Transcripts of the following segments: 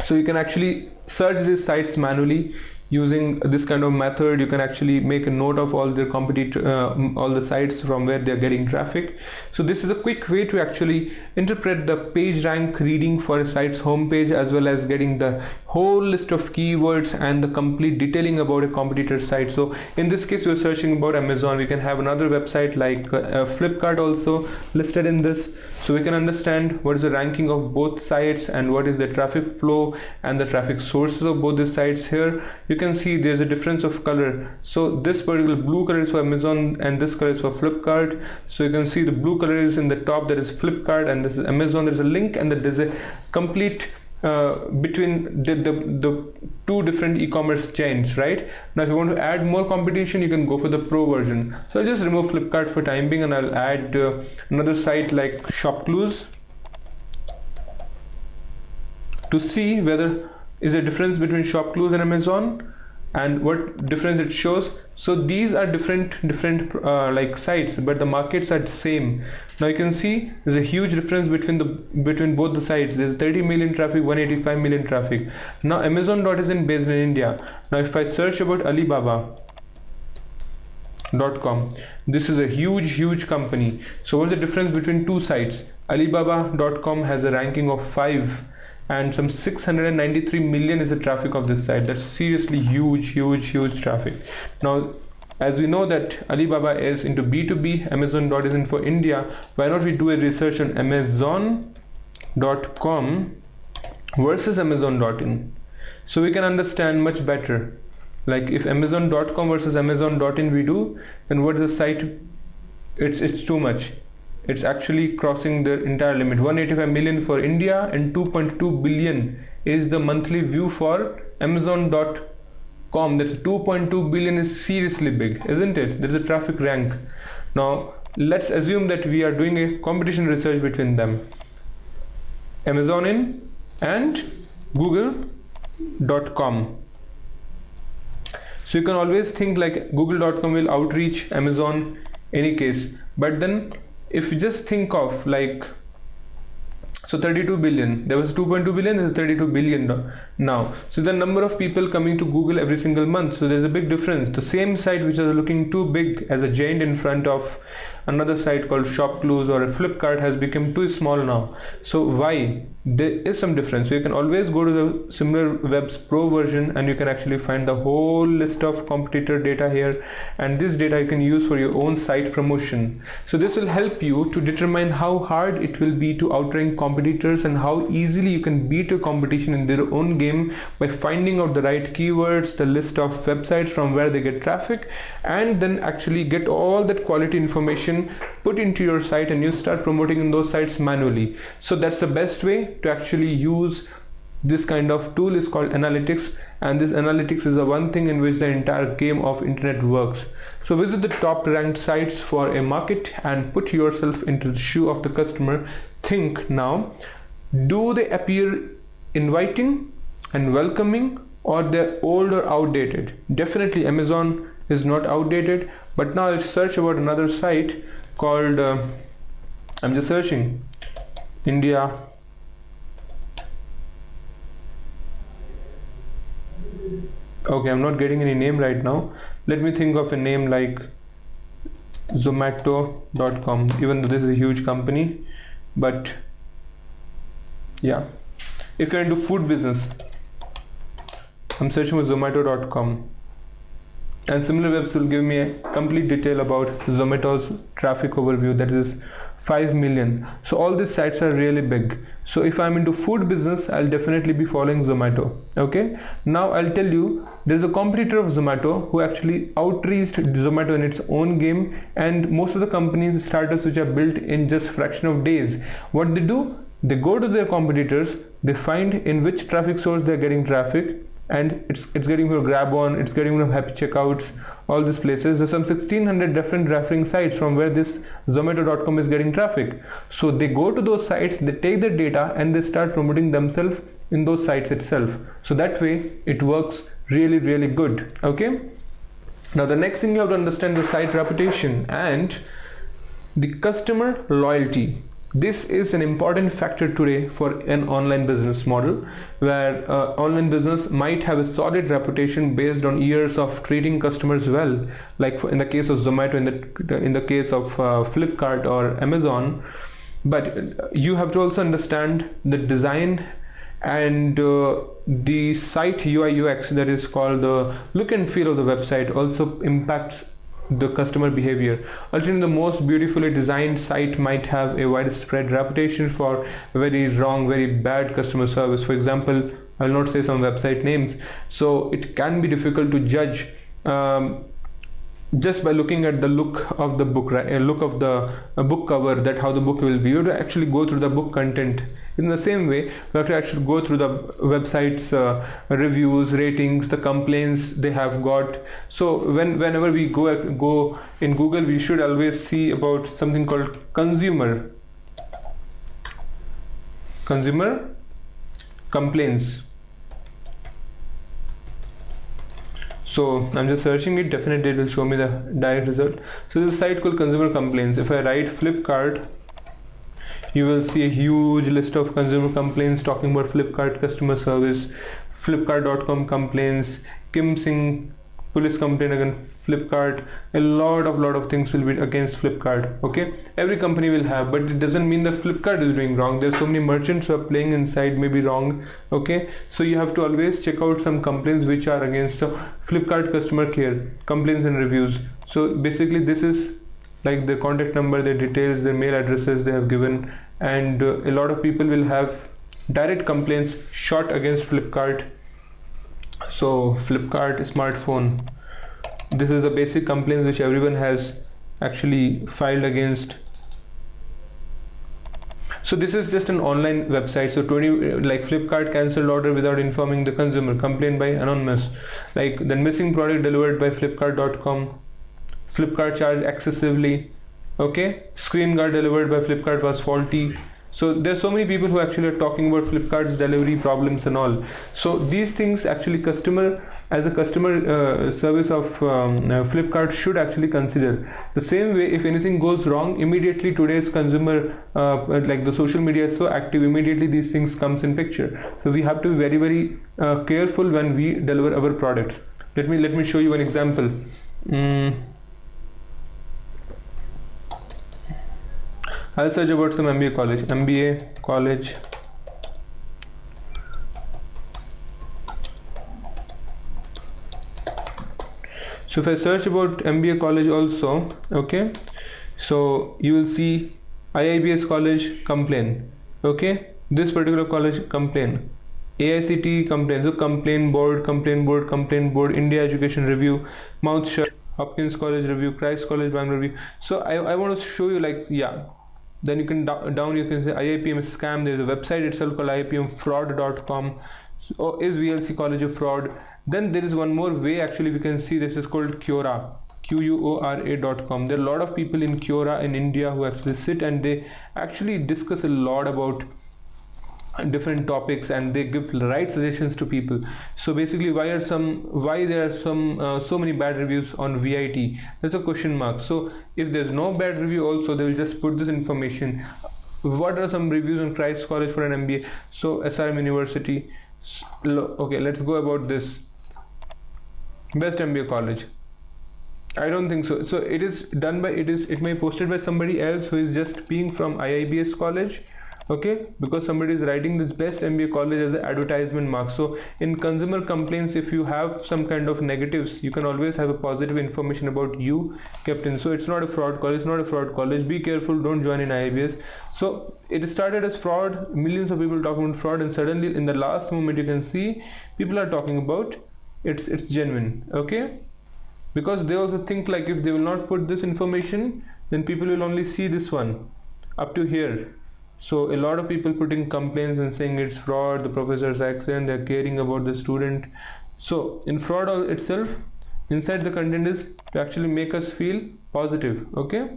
So you can actually search these sites manually using this kind of method. You can actually make a note of all their all the sites from where they're getting traffic. So this is a quick way to actually interpret the page rank reading for a site's homepage, as well as getting the whole list of keywords and the complete detailing about a competitor site. So in this case, we're searching about Amazon. We can have another website like Flipkart also listed in this, so we can understand what is the ranking of both sites and what is the traffic flow and the traffic sources of both the sites. Here you can see there's a difference of color. So this particular blue color is for Amazon and this color is for Flipkart. So you can see the blue color is in the top, that is Flipkart, and this is Amazon. There's a link and there's a complete between the two different e-commerce chains, right? Now if you want to add more competition, you can go for the pro version. So I'll just remove Flipkart for time being, and I'll add another site like ShopClues to see whether is a difference between ShopClues and Amazon and what difference it shows. So these are different like sites, but the markets are the same. Now you can see there's a huge difference between both the sites. There's 30 million traffic, 185 million traffic. Now Amazon isn't based in India. Now if I search about Alibaba.com, this is a huge company. So what's the difference between two sites? Alibaba.com has a ranking of 5 and some 693 million is the traffic of this site. That's seriously huge traffic. Now as we know that Alibaba is into B2B, Amazon is in for India, why not we do a research on Amazon.com versus Amazon.in, so we can understand much better. Like if Amazon.com versus Amazon.in we do, then what is the site? It's too much. It's actually crossing the entire limit. 185 million for India and 2.2 billion is the monthly view for Amazon.com. That's 2.2 billion is seriously big, isn't it? There's a traffic rank. Now let's assume that we are doing a competition research between them, Amazon in and Google.com. So you can always think like Google.com will outreach Amazon any case, but then if you just think of like, so 32 billion, there was 2.2 billion, there is 32 billion now. So the number of people coming to Google every single month, so there's a big difference. The same site which is looking too big as a giant in front of another site called ShopClues or a Flipkart has become too small now. So why? There is some difference. So you can always go to the Similar Web's Pro version and you can actually find the whole list of competitor data here, and this data you can use for your own site promotion. So this will help you to determine how hard it will be to outrank competitors and how easily you can beat your competition in their own game by finding out the right keywords, the list of websites from where they get traffic, and then actually get all that quality information put into your site and you start promoting in those sites manually. So that's the best way to actually use this kind of tool. Is called analytics, and this analytics is the one thing in which the entire game of internet works. So visit the top ranked sites for a market and put yourself into the shoe of the customer. Think now, do they appear inviting and welcoming, or they're old or outdated? Definitely Amazon is not outdated. But now let's search about another site called I'm just searching India okay, I'm not getting any name right now. Let me think of a name like Zomato.com, even though this is a huge company. But yeah, if you're into food business, I'm searching for Zomato.com, and Similar Webs will give me a complete detail about Zomato's traffic overview, that is 5 million. So all these sites are really big. So if I'm into food business, I'll definitely be following Zomato. Okay, now I'll tell you, there's a competitor of Zomato who actually outreached Zomato in its own game, and most of the companies, startups which are built in just fraction of days, what they do, they go to their competitors, they find in which traffic source they're getting traffic, and it's getting from Grab-on, it's getting from Happy Checkouts, all these places. There's some 1600 different referring sites from where this Zomato.com is getting traffic. So they go to those sites, they take the data and they start promoting themselves in those sites itself. So that way it works really good. Okay, now the next thing you have to understand, the site reputation and the customer loyalty. This is an important factor today for an online business model, where online business might have a solid reputation based on years of treating customers well, like in the case of Zomato, in the case of Flipkart or Amazon. But you have to also understand the design and the site UI UX, that is called the look and feel of the website, also impacts the customer behavior. Ultimately, the most beautifully designed site might have a widespread reputation for very wrong, very bad customer service. For example, I will not say some website names, so it can be difficult to judge just by looking at the look of the book, right? Look of the book cover, that how the book will be. You have to actually go through the book content. In the same way, you have to actually go through the website's reviews, ratings, the complaints they have got. So whenever we go in Google, we should always see about something called consumer complaints. So I'm just searching it, definitely it will show me the direct result. So this is a site called consumer complaints. If I write Flipkart, you will see a huge list of consumer complaints talking about Flipkart customer service, Flipkart.com complaints, Kim Singh police complaint against Flipkart. A lot of things will be against Flipkart. Okay, every company will have, but it doesn't mean that Flipkart is doing wrong. There's so many merchants who are playing inside, maybe wrong. Okay, so you have to always check out some complaints which are against Flipkart customer care, complaints and reviews. So basically this is like their contact number, their details, their mail addresses they have given, and a lot of people will have direct complaints shot against Flipkart. So Flipkart smartphone, this is a basic complaint which everyone has actually filed against. So this is just an online website. So 20 like Flipkart cancelled order without informing the consumer, complaint by anonymous. Like the missing product delivered by Flipkart.com, Flipkart charged excessively. Okay, screen guard delivered by Flipkart was faulty. So there's so many people who actually are talking about Flipkart's delivery problems and all. So these things actually as a customer service of Flipkart should actually consider. The same way, if anything goes wrong, immediately today's consumer like the social media is so active, immediately these things comes in picture. So we have to be very careful when we deliver our products. Let me show you an example. I'll search about some MBA college. So if I search about MBA college also, okay, so you will see IIBS college complain. Okay, this particular college complain, AICT complain, so complaint board, India Education Review, mouth shut, Hopkins College review, Christ College Bangalore review. So I want to show you, like, yeah. Then you can down you can say IIPM is scam. There is a website itself called IIPMfraud.com. So is VLC College a fraud? Then there is one more way actually we can see. This is called Quora, QUORA.com. There are a lot of people in Quora in India who actually sit and they actually discuss a lot about different topics and they give right suggestions to people. So basically, why there are so many bad reviews on VIT? There's a question mark. So if there's no bad review also, they will just put this information. What are some reviews on Christ College for an MBA? So SRM University. Okay, let's go about this. Best MBA college. I don't think so. So it is done by it may be posted by somebody else who is just being from IIBS college. Okay, because somebody is writing this best MBA college as an advertisement mark. So in consumer complaints, if you have some kind of negatives, you can always have a positive information about you kept in. So it's not a fraud college, be careful, don't join in IIBS. So it started as fraud, millions of people talking about fraud, and suddenly in the last moment you can see people are talking about it's genuine. Okay, because they also think like if they will not put this information, then people will only see this one up to here. So a lot of people putting complaints and saying it's fraud, the professor's accent, they're caring about the student. So in fraud itself, inside the content is to actually make us feel positive. Okay,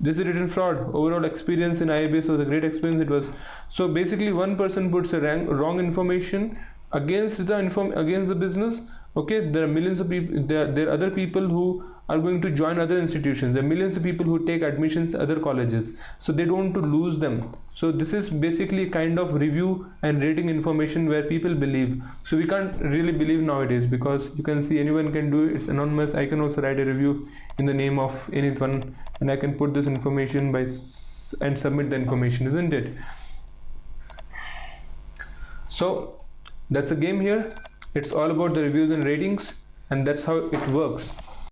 this is written fraud. Overall experience in IIBS was a great experience. It was so basically one person puts a wrong information against the business. Okay, there are millions of people. There are other people who are going to join other institutions. There are millions of people who take admissions other colleges, so they don't want to lose them. So this is basically kind of review and rating information where people believe. So we can't really believe nowadays, because you can see anyone can do it. It's anonymous. I can also write a review in the name of anyone, and I can put this information by and submit the information, isn't it? So that's the game here. It's all about the reviews and ratings, and that's how it works.